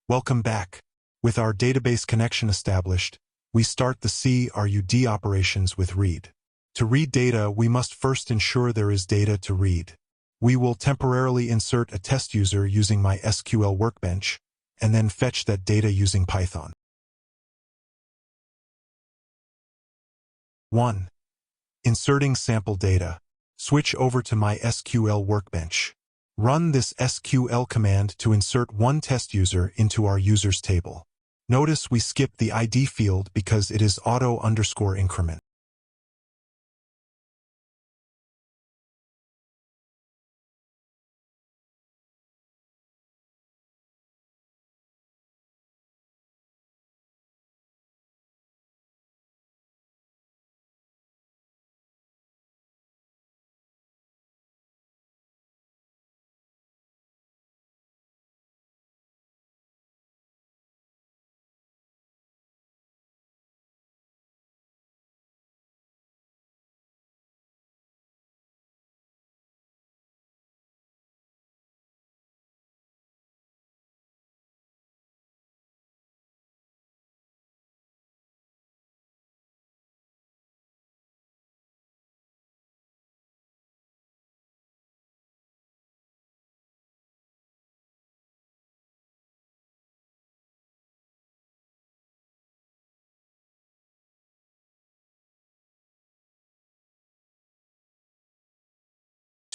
Welcome back. With our database connection established, we start the CRUD operations with read. To read data, we must first ensure there is data to read. We will temporarily insert a test user using MySql Workbench, and then fetch that data using Python. 1. Inserting sample data. Switch over to MySql Workbench. Run this SQL command to insert one test user into our users table. Notice we skip the ID field because it is auto_increment.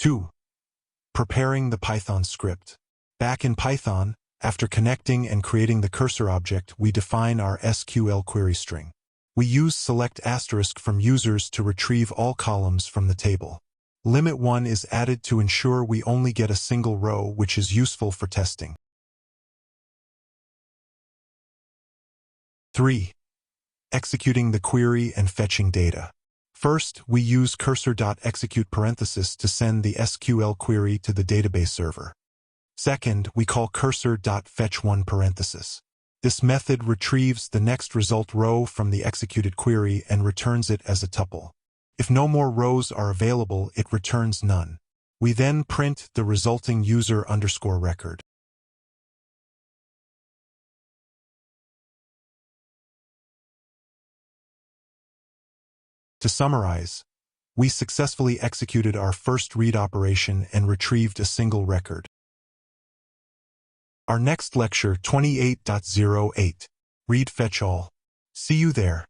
Two. Preparing the Python script. Back in Python, after connecting and creating the cursor object, we define our SQL query string. We use select asterisk from users to retrieve all columns from the table. Limit 1 is added to ensure we only get a single row, which is useful for testing. 3. Executing the query and fetching data. First, we use cursor.execute parenthesis to send the SQL query to the database server. Second, we call cursor.fetch1 parenthesis. This method retrieves the next result row from the executed query and returns it as a tuple. If no more rows are available, it returns none. We then print the resulting user_record. To summarize, we successfully executed our first read operation and retrieved a single record. Our next lecture 28.08. Read fetch all. See you there.